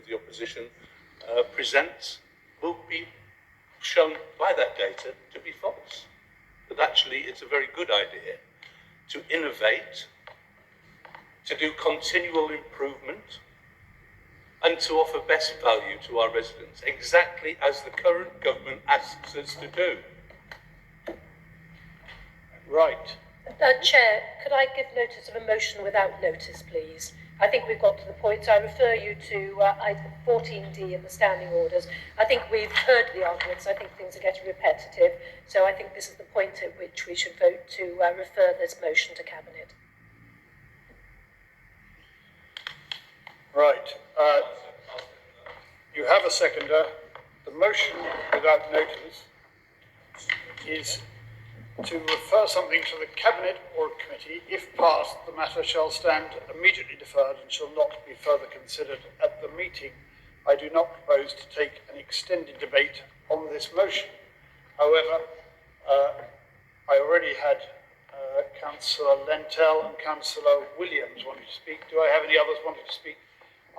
of the opposition presents will be shown by that data to be false. That actually it's a very good idea to innovate, to do continual improvement, and to offer best value to our residents, exactly as the current government asks us to do. Right. Chair, could I give notice of a motion without notice, please? I think we've got to the point. I refer you to item 14D in the standing orders. I think we've heard the arguments. I think things are getting repetitive. So I think this is the point at which we should vote to refer this motion to Cabinet. Right. You have a seconder. The motion without notice is to refer something to the Cabinet or committee. If passed, the matter shall stand immediately deferred and shall not be further considered at the meeting. I do not propose to take an extended debate on this motion. However, I already had Councillor Lentel and Councillor Williams wanting to speak. Do I have any others wanting to speak?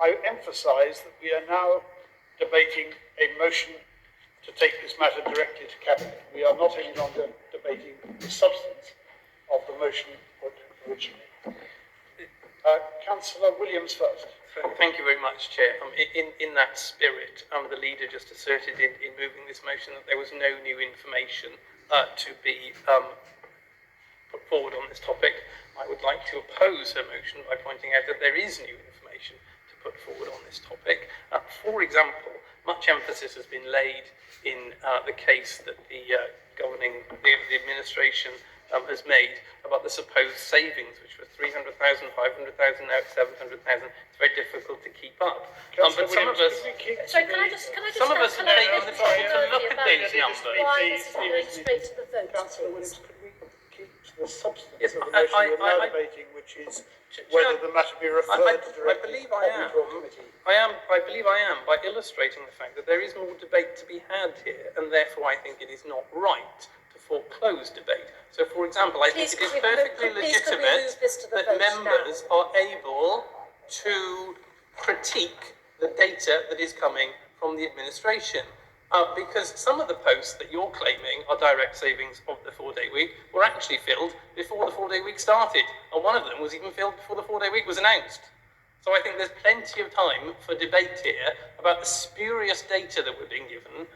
I emphasise that we are now debating a motion to take this matter directly to Cabinet. We are not any longer debating the substance of the motion put originally. Councillor Williams first. Thank you very much, Chair. In that spirit, the leader just asserted in moving this motion that there was no new information to be put forward on this topic. I would like to oppose her motion by pointing out that there is new information to put forward on this topic. For example, much emphasis has been laid in the case that the administration has made about the supposed savings, which was 300,000, 500,000, now it's 700,000. It's very difficult to keep up. But some of us, Sorry, can I just some of us have taken the trouble to look at these numbers. Why this is going straight to the vote, Councillor please? Williams, could we keep to the substance Yes, of the motion we're now I- debating, which is whether the matter be referred directly to Cabinet or committee? I believe I am, by illustrating the fact that there is more debate to be had here, and therefore I think it is not right to foreclose debate. So, for example, I think it is perfectly legitimate that members are able to critique the data that is coming from the administration. Because some of the posts that you're claiming are direct savings of the 4-day week were actually filled before the 4-day week started. And one of them was even filled before the 4-day week was announced. So I think there's plenty of time for debate here about the spurious data that we're being given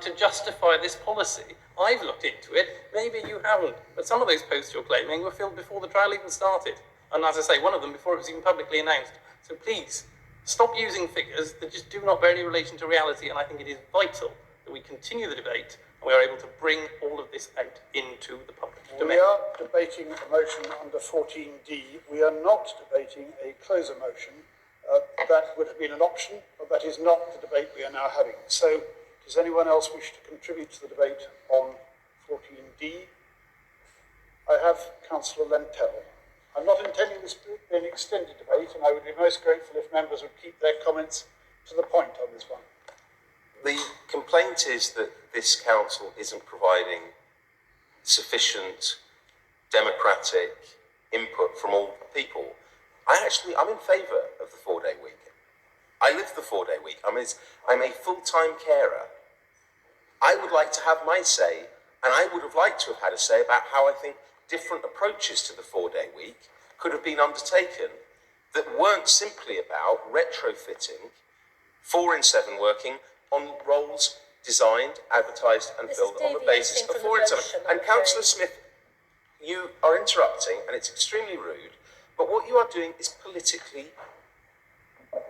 to justify this policy. I've looked into it, maybe you haven't, but some of those posts you're claiming were filled before the trial even started. And as I say, one of them before it was even publicly announced. So please, stop using figures that just do not bear any relation to reality, and I think it is vital that we continue the debate and we are able to bring all of this out into the public domain. We are debating a motion under 14D. We are not debating a closer motion. That would have been an option, but that is not the debate we are now having. So, does anyone else wish to contribute to the debate on 14D? I have Councillor Lentel. I'm not intending this to be an extended debate, and I would be most grateful if members would keep their comments to the point on this one. The complaint is that this council isn't providing sufficient democratic input from all people. I'm in favour of the 4-day week. I live the 4-day week. I'm a full-time carer. I would like to have my say, and I would have liked to have had a say about how I think different approaches to the 4-day week could have been undertaken that weren't simply about retrofitting 4 in 7 working on roles designed, advertised and filled on the basis of 4 in 7. And Councillor Smith, you are interrupting and it's extremely rude, but what you are doing is politically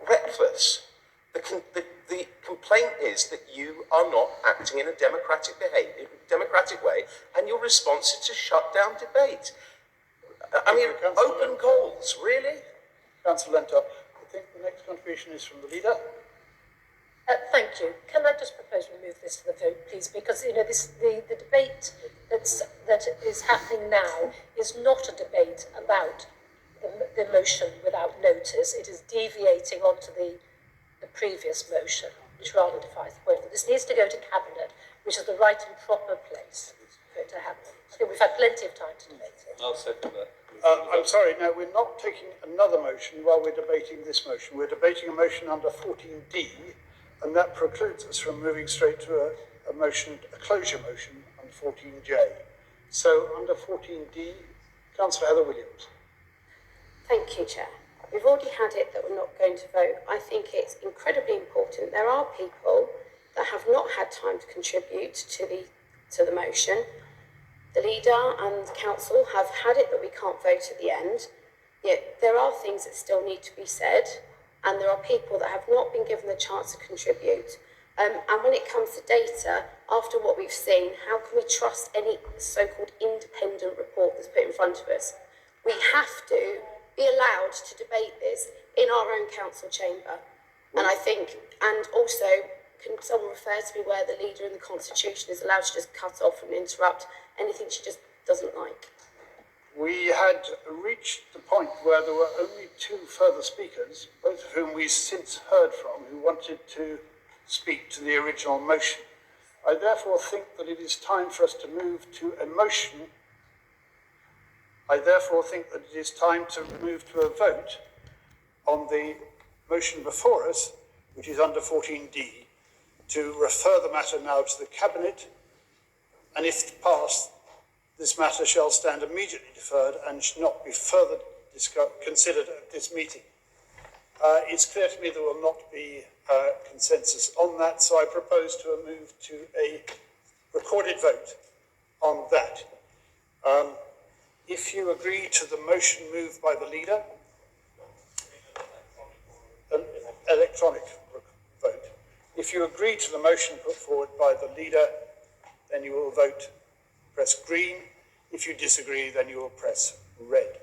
reckless. The complaint is that you are not acting in a democratic way, and your response is to shut down debate. I mean, open goals, really? Councillor Lentel, I think the next contribution is from the leader. Thank you. Can I just propose we move this to the vote, please? Because the debate that is happening now is not a debate about the motion without notice. It is deviating onto the previous motion, which rather defies the point. This needs to go to Cabinet, which is the right and proper place for it to happen. I think we've had plenty of time to debate it. I'll second that. I'm sorry, no, we're not taking another motion while we're debating this motion. We're debating a motion under 14D, and that precludes us from moving straight to a closure motion on 14J. So under 14D, Councillor Heather Williams. Thank you, Chair. We've already had it that we're not going to vote. I think it's incredibly important. There are people that have not had time to contribute to the motion. The leader and the council have had it that we can't vote at the end. Yet there are things that still need to be said, and there are people that have not been given the chance to contribute. And when it comes to data, after what we've seen, how can we trust any so-called independent report that's put in front of us? We have to be allowed to debate this in our own council chamber. And I think, and also, can someone refer to me where the leader in the constitution is allowed to just cut off and interrupt anything she just doesn't like? We had reached the point where there were only two further speakers, both of whom we've since heard from, who wanted to speak to the original motion. I therefore think that it is time for us to move to a motion. I therefore think that it is time to move to a vote on the motion before us, which is under 14D, to refer the matter now to the Cabinet, and if passed, this matter shall stand immediately deferred and should not be further considered at this meeting. It's clear to me there will not be consensus on that, so I propose to move to a recorded vote on that. If you agree to the motion moved by the leader, an electronic vote. If you agree to the motion put forward by the leader, then you will vote, press green. If you disagree, then you will press red.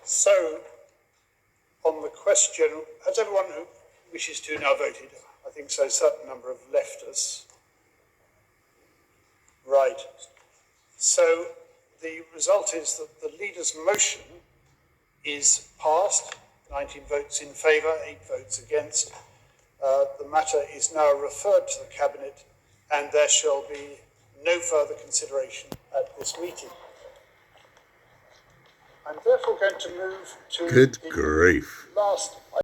So, on the question, has everyone who wishes to now voted? I think so, a certain number have left us. Right. So, the result is that the leader's motion is passed, 19 votes in favour, 8 votes against. The matter is now referred to the Cabinet, and there shall be no further consideration at this meeting. I'm therefore going to move to Good the grief. last